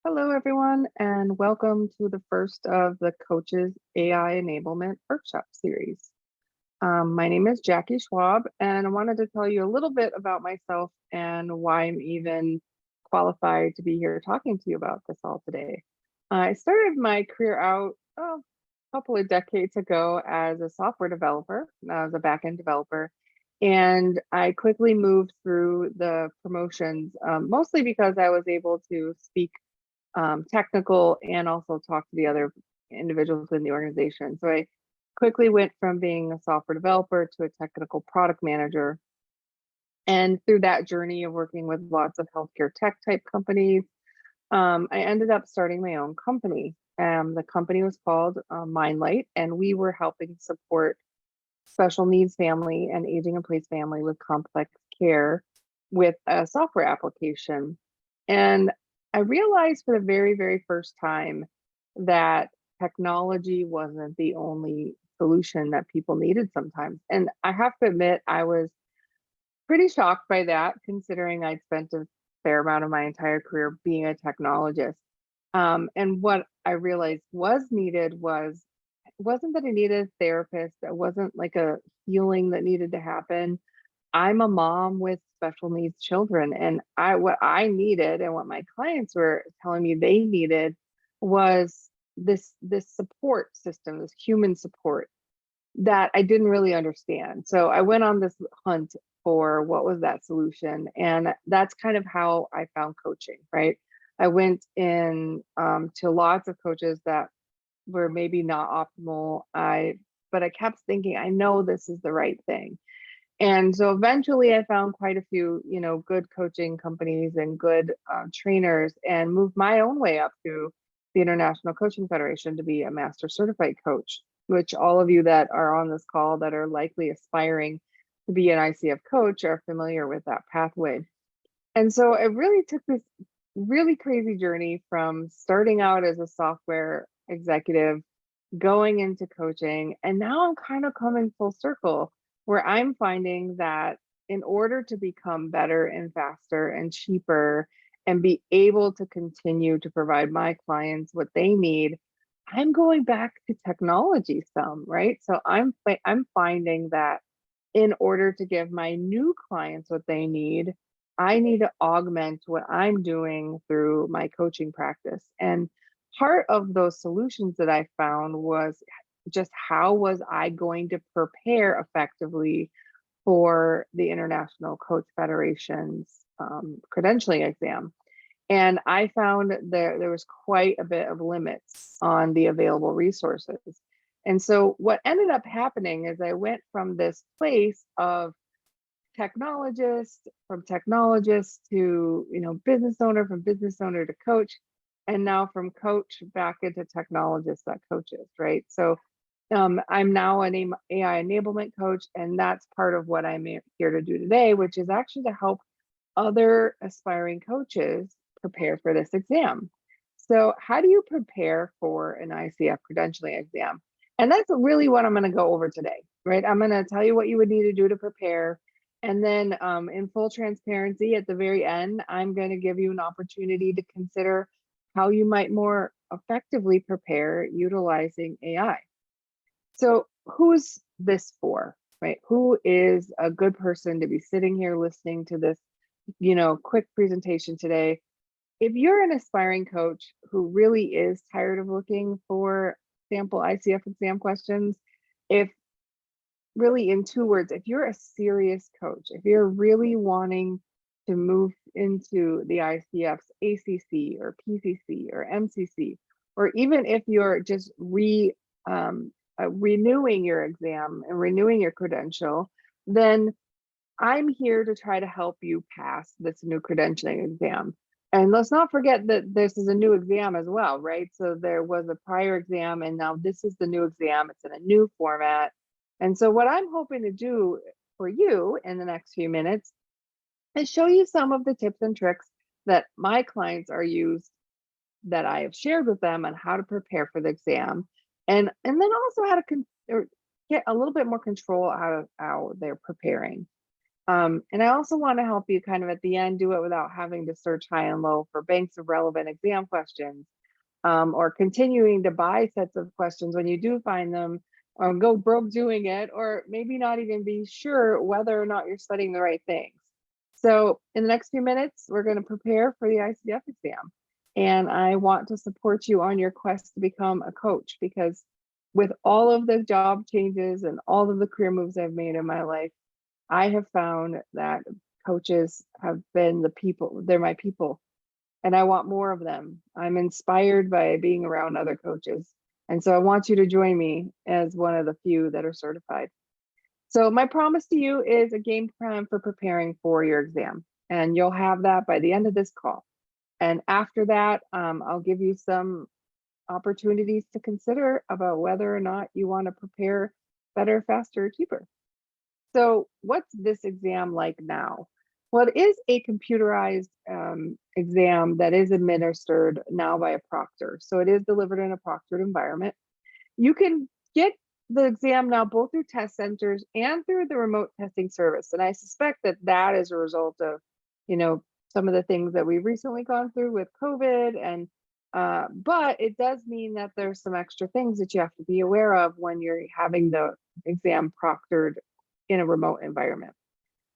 Hello, everyone, and welcome to the first of the Coaches AI Enablement Workshop Series. My name is Jackie Schwab, and I wanted to tell you a little bit about myself and why I'm even qualified to be here talking to you about this all today. I started my career out a couple of decades ago as a software developer, as a backend developer, and I quickly moved through the promotions, mostly because I was able to speak technical and also talk to the other individuals in the organization. So I quickly went from being a software developer to a technical product manager. And through that journey of working with lots of healthcare tech type companies, I ended up starting my own company. The company was called Mindlight, and we were helping support special needs family and aging in place family with complex care with a software application. And I realized for the very, very first time that technology wasn't the only solution that people needed sometimes. And I have to admit, I was pretty shocked by that, considering I'd spent a fair amount of my entire career being a technologist. And what I realized was needed wasn't that I needed a therapist. It wasn't like a healing that needed to happen. I'm a mom with special needs children, and what I needed and what my clients were telling me they needed was this support system, this human support that I didn't really understand. So I went on this hunt for what was that solution, and that's kind of how I found coaching, right? I went in to lots of coaches that were maybe not optimal. But I kept thinking, I know this is the right thing. And so eventually I found quite a few, good coaching companies and good trainers, and moved my own way up through the International Coaching Federation to be a master certified coach, which all of you that are on this call that are likely aspiring to be an ICF coach are familiar with that pathway. And so it really took this really crazy journey from starting out as a software executive, going into coaching, and now I'm kind of coming full circle where I'm finding that in order to become better and faster and cheaper and be able to continue to provide my clients what they need, I'm going back to technology some, right? So I'm finding that in order to give my new clients what they need, I need to augment what I'm doing through my coaching practice. And part of those solutions that I found was just how was I going to prepare effectively for the International Coach Federation's credentialing exam. And I found there was quite a bit of limits on the available resources. And so what ended up happening is I went from this place of technologist, from technologist to, business owner, from business owner to coach, and now from coach back into technologist that coaches, right? So I'm now an AI enablement coach, and that's part of what I'm here to do today, which is actually to help other aspiring coaches prepare for this exam. So how do you prepare for an ICF credentialing exam? And that's really what I'm going to go over today, right? I'm going to tell you what you would need to do to prepare. And then in full transparency, at the very end, I'm going to give you an opportunity to consider how you might more effectively prepare utilizing AI. So who's this for, right? Who is a good person to be sitting here listening to this, quick presentation today? If you're an aspiring coach who really is tired of looking for sample ICF exam questions, if really in 2 words, if you're a serious coach, if you're really wanting to move into the ICF's ACC or PCC or MCC, or even if you're just renewing your exam and renewing your credential, then I'm here to try to help you pass this new credentialing exam. And let's not forget that this is a new exam as well, right? So there was a prior exam, and now this is the new exam. It's in a new format. And so what I'm hoping to do for you in the next few minutes is show you some of the tips and tricks that my clients are used, that I have shared with them on how to prepare for the exam, and then also how to get a little bit more control out of how they're preparing. And I also want to help you kind of at the end do it without having to search high and low for banks of relevant exam questions, or continuing to buy sets of questions when you do find them, or go broke doing it, or maybe not even be sure whether or not you're studying the right things. So in the next few minutes, we're going to prepare for the ICF exam. And I want to support you on your quest to become a coach, because with all of the job changes and all of the career moves I've made in my life, I have found that coaches have been the people, they're my people, and I want more of them. I'm inspired by being around other coaches. And so I want you to join me as one of the few that are certified. So my promise to you is a game plan for preparing for your exam, and you'll have that by the end of this call. And after that, I'll give you some opportunities to consider about whether or not you want to prepare better, faster, or cheaper. So what's this exam like now? Well, it is a computerized exam that is administered now by a proctor. So it is delivered in a proctored environment. You can get the exam now both through test centers and through the remote testing service. And I suspect that that is a result of, some of the things that we've recently gone through with COVID. And but it does mean that there's some extra things that you have to be aware of when you're having the exam proctored in a remote environment.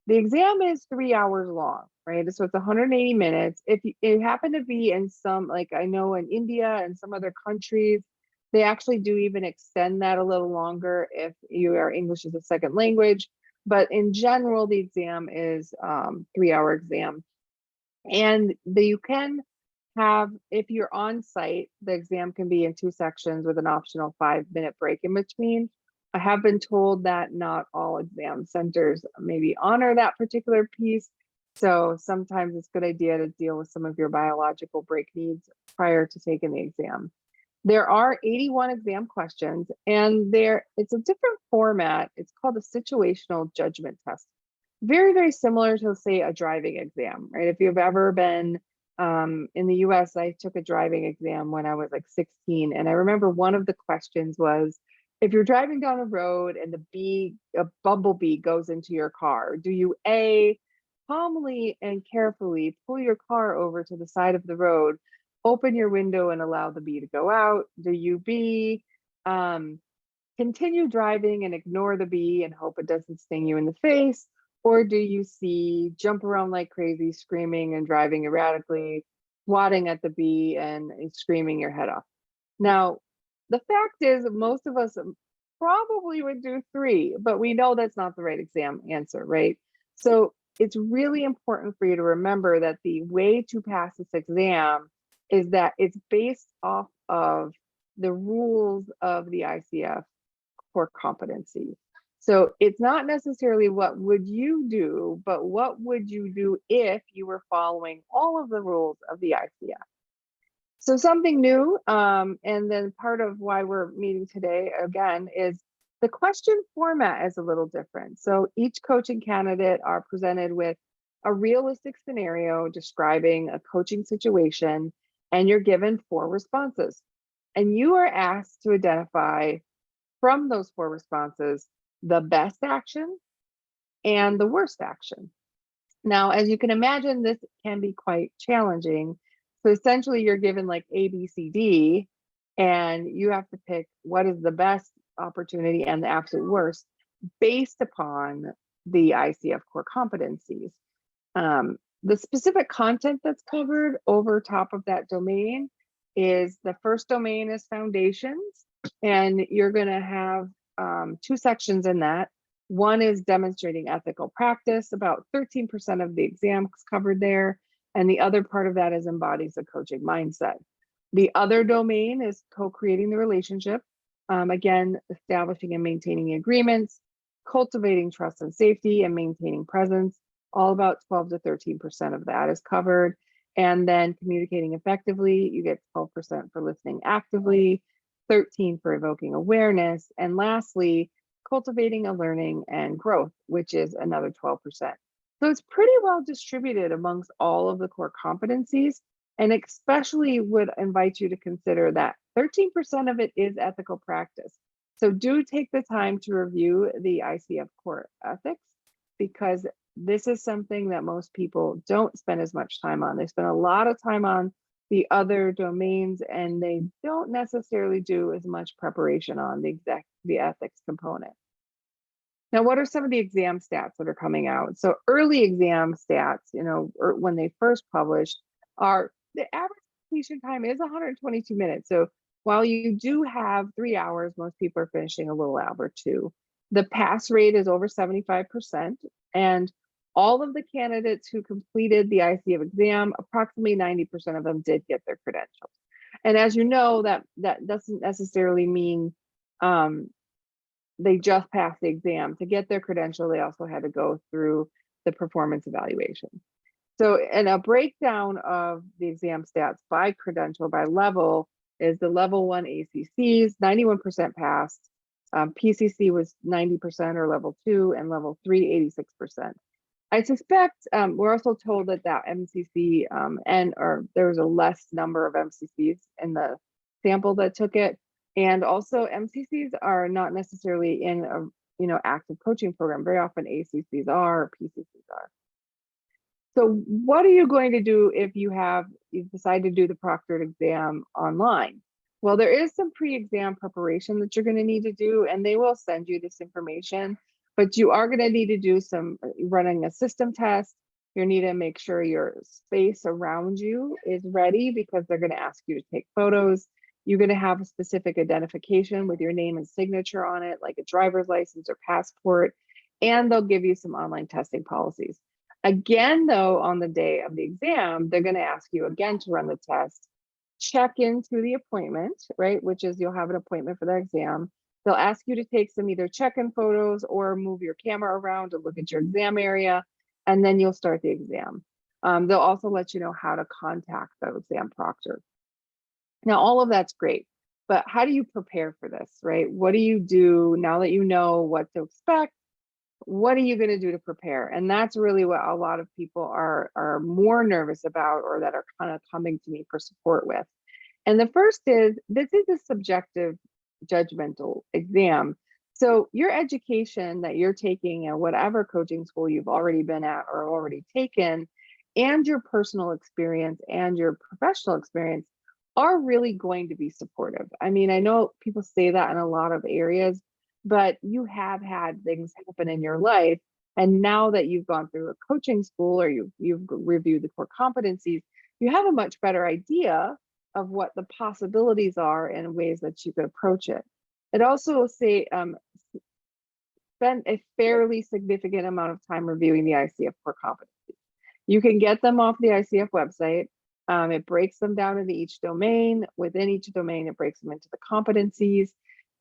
The exam is 3 hours long, right? So it's 180 minutes. If you happen to be in some, like I know in India and some other countries, they actually do even extend that a little longer if you are English as a second language. But in general, the exam is 3-hour exam. And you can have, if you're on site, the exam can be in 2 sections with an optional 5-minute break in between. I have been told that not all exam centers maybe honor that particular piece. So sometimes it's a good idea to deal with some of your biological break needs prior to taking the exam. There are 81 exam questions, and it's a different format. It's called a situational judgment test. Very, very similar to, say, a driving exam, right? If you've ever been in the US, I took a driving exam when I was like 16. And I remember one of the questions was, if you're driving down a road and a bumblebee goes into your car, do you A, calmly and carefully pull your car over to the side of the road, open your window and allow the bee to go out? Do you B, continue driving and ignore the bee and hope it doesn't sting you in the face? Or do you C, jump around like crazy, screaming and driving erratically, swatting at the bee and screaming your head off? Now, the fact is, most of us probably would do 3, but we know that's not the right exam answer, right? So it's really important for you to remember that the way to pass this exam is that it's based off of the rules of the ICF core competency. So it's not necessarily what would you do, but what would you do if you were following all of the rules of the ICF. So something new, and then part of why we're meeting today again is the question format is a little different. So each coaching candidate are presented with a realistic scenario describing a coaching situation, and you're given 4 responses. And you are asked to identify from those 4 responses the best action and the worst action. Now, as you can imagine, this can be quite challenging. So essentially you're given like A, B, C, D, and you have to pick what is the best opportunity and the absolute worst based upon the ICF core competencies. The specific content that's covered over top of that domain is, the first domain is foundations, and you're going to have 2 sections in that. One is demonstrating ethical practice, about 13% of the exam is covered there. And the other part of that is embodies a coaching mindset. The other domain is co-creating the relationship. Again, establishing and maintaining agreements, cultivating trust and safety, and maintaining presence. All about 12 to 13% of that is covered. And then communicating effectively, you get 12% for listening actively, 13 for evoking awareness, and lastly, cultivating a learning and growth, which is another 12%. So it's pretty well distributed amongst all of the core competencies, and especially would invite you to consider that 13% of it is ethical practice. So do take the time to review the ICF core ethics, because this is something that most people don't spend as much time on. They spend a lot of time on the other domains, and they don't necessarily do as much preparation on the ethics component. Now, what are some of the exam stats that are coming out? So early exam stats, or when they first published, are the average completion time is 122 minutes. So while you do have 3 hours, most people are finishing a little over 2. The pass rate is over 75%, and all of the candidates who completed the ICF exam, approximately 90% of them did get their credentials. And as you know, that doesn't necessarily mean they just passed the exam. To get their credential, they also had to go through the performance evaluation. So, and a breakdown of the exam stats by credential, by level, is the level 1 ACCs, 91% passed. PCC was 90%, or level 2, and level 3, 86%. I suspect we're also told that MCC or there was a less number of MCCs in the sample that took it. And also MCCs are not necessarily in a active coaching program. Very often ACCs are, or PCCs are. So what are you going to do if you decide to do the proctored exam online? Well, there is some pre-exam preparation that you're going to need to do, and they will send you this information, but you are going to need to do some running a system test. You need to make sure your space around you is ready, because they're going to ask you to take photos. You're going to have a specific identification with your name and signature on it, like a driver's license or passport, and they'll give you some online testing policies. Again, though, on the day of the exam, they're going to ask you again to run the test, check into the appointment, right? Which is, you'll have an appointment for the exam. They'll ask you to take some either check-in photos or move your camera around to look at your exam area, and then you'll start the exam. They'll also let you know how to contact the exam proctor. Now, all of that's great, but how do you prepare for this, right? What do you do now that you know what to expect? What are you going to do to prepare? And that's really what a lot of people are more nervous about, or that are kind of coming to me for support with. And the first is, this is a subjective judgmental exam. So your education that you're taking at whatever coaching school you've already been at or already taken, and your personal experience and your professional experience are really going to be supportive. I mean, I know people say that in a lot of areas, but you have had things happen in your life. And now that you've gone through a coaching school, or you've reviewed the core competencies, you have a much better idea of what the possibilities are and ways that you could approach it. It also spend a fairly significant amount of time reviewing the ICF core competencies. You can get them off the ICF website. It breaks them down into each domain. Within each domain, it breaks them into the competencies.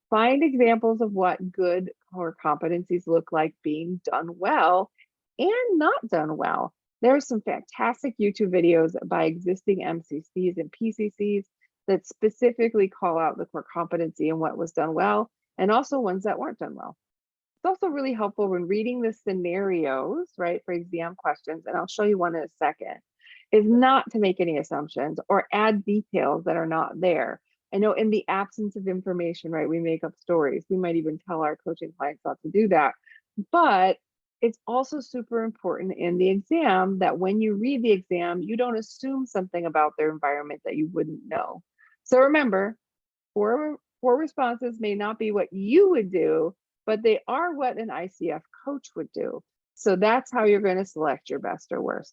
Find examples of what good core competencies look like being done well and not done well. There are some fantastic YouTube videos by existing MCCs and PCCs that specifically call out the core competency and what was done well, and also ones that weren't done well. It's also really helpful when reading the scenarios, right, for exam questions, and I'll show you one in a second, is not to make any assumptions or add details that are not there. I know in the absence of information, right, we make up stories. We might even tell our coaching clients not to do that. But it's also super important in the exam that when you read the exam, you don't assume something about their environment that you wouldn't know. So remember, four responses may not be what you would do, but they are what an ICF coach would do. So that's how you're going to select your best or worst.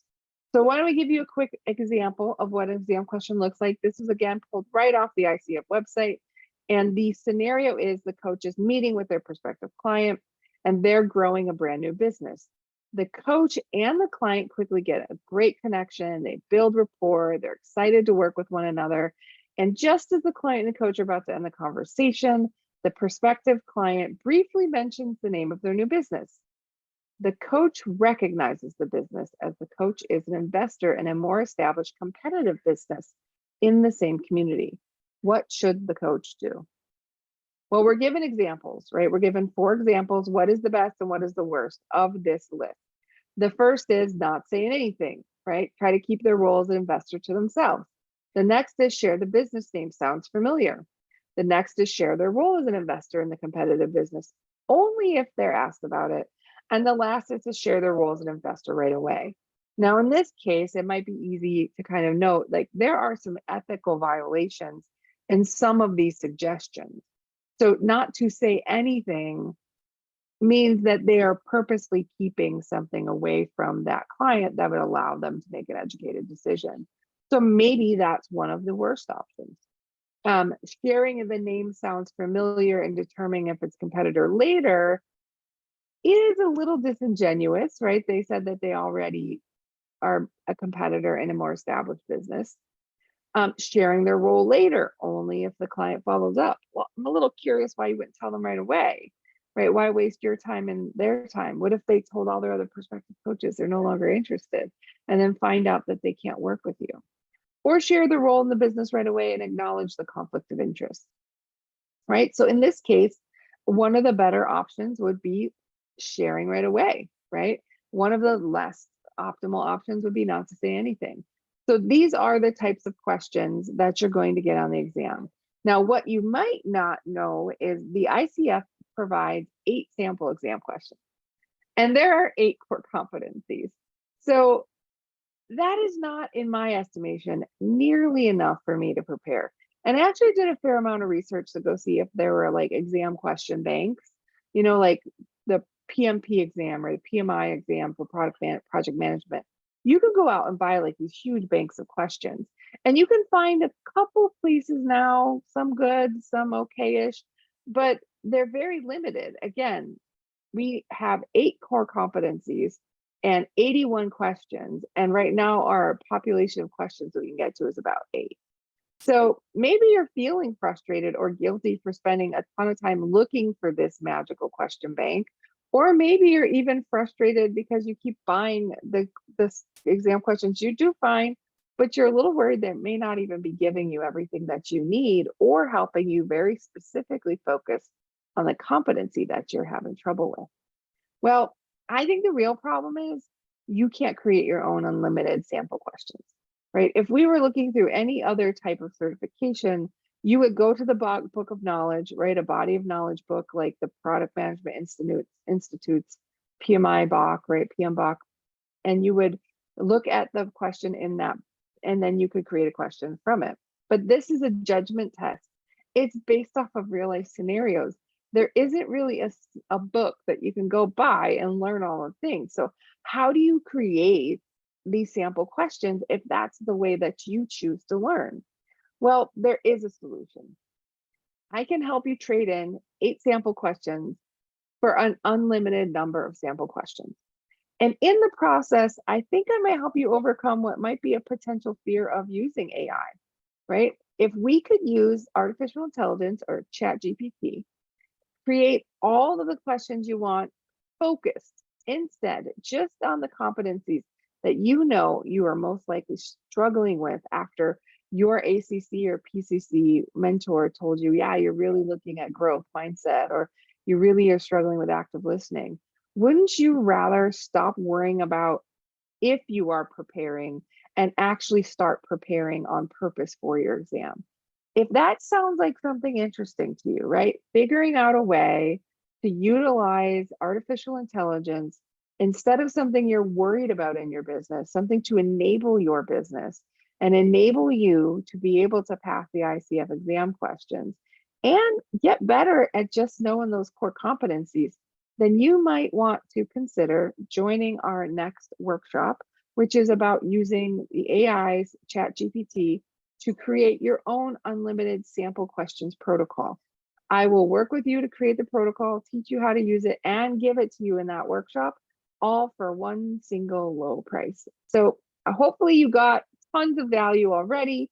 So why don't we give you a quick example of what an exam question looks like. This is again pulled right off the ICF website. And the scenario is the coach is meeting with their prospective client and they're growing a brand new business. The coach and the client quickly get a great connection. They build rapport. They're excited to work with one another. And just as the client and the coach are about to end the conversation, the prospective client briefly mentions the name of their new business. The coach recognizes the business as the coach is an investor in a more established competitive business in the same community. What should the coach do? Well, we're given examples, right? We're given 4 examples. What is the best and what is the worst of this list? The first is not saying anything, right? Try to keep their role as an investor to themselves. The next is share the business name. Sounds familiar. The next is share their role as an investor in the competitive business, only if they're asked about it. And the last is to share their role as an investor right away. Now, in this case, it might be easy to kind of note, like, there are some ethical violations in some of these suggestions. So not to say anything means that they are purposely keeping something away from that client that would allow them to make an educated decision. So maybe that's one of the worst options. Sharing if the name sounds familiar and determining if it's competitor later is a little disingenuous, right? They said that they already are a competitor in a more established business. Sharing their role later, only if the client follows up. Well, I'm a little curious why you wouldn't tell them right away, right? Why waste your time and their time? What if they told all their other prospective coaches they're no longer interested and then find out that they can't work with you? Or share the role in the business right away and acknowledge the conflict of interest, right? So in this case, one of the better options would be sharing right away, right? One of the less optimal options would be not to say anything. So these are the types of questions that you're going to get on the exam. Now, what you might not know is the ICF provides 8 sample exam questions, and there are 8 core competencies. So that is not, in my estimation, nearly enough for me to prepare. And I actually did a fair amount of research to go see if there were like exam question banks, like the PMP exam or the PMI exam for project management. You can go out and buy like these huge banks of questions, and you can find a couple places now, some good, some okay-ish, but they're very limited. Again, we have 8 core competencies and 81 questions. And right now our population of questions that we can get to is about 8. So maybe you're feeling frustrated or guilty for spending a ton of time looking for this magical question bank. Or maybe you're even frustrated because you keep buying the exam questions you do find, but you're a little worried that it may not even be giving you everything that you need or helping you very specifically focus on the competency that you're having trouble with. Well, I think the real problem is you can't create your own unlimited sample questions, right? If we were looking through any other type of certification, you would go to the book of knowledge, right? A body of knowledge book like the Product Management Institute's PMI BOK, right? PMBOK, and you would look at the question in that, and then you could create a question from it. But this is a judgment test. It's based off of real life scenarios. There isn't really a book that you can go buy and learn all the things. So how do you create these sample questions if that's the way that you choose to learn? Well, there is a solution. I can help you trade in 8 sample questions for an unlimited number of sample questions. And in the process, I think I might help you overcome what might be a potential fear of using AI, right? If we could use artificial intelligence or ChatGPT, create all of the questions you want focused instead just on the competencies that you are most likely struggling with after your ACC or PCC mentor told you, yeah, you're really looking at growth mindset, or you really are struggling with active listening. Wouldn't you rather stop worrying about if you are preparing and actually start preparing on purpose for your exam? If that sounds like something interesting to you, right? Figuring out a way to utilize artificial intelligence instead of something you're worried about in your business, something to enable your business and enable you to be able to pass the ICF exam questions and get better at just knowing those core competencies, then you might want to consider joining our next workshop, which is about using the AI's ChatGPT to create your own unlimited sample questions protocol. I will work with you to create the protocol, teach you how to use it, and give it to you in that workshop, all for one single low price. So hopefully you got tons of value already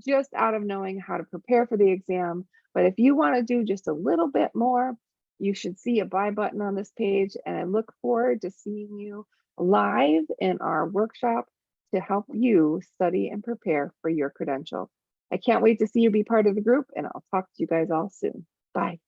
just out of knowing how to prepare for the exam. But if you want to do just a little bit more, you should see a buy button on this page, and I look forward to seeing you live in our workshop to help you study and prepare for your credential. I can't wait to see you be part of the group, and I'll talk to you guys all soon. Bye.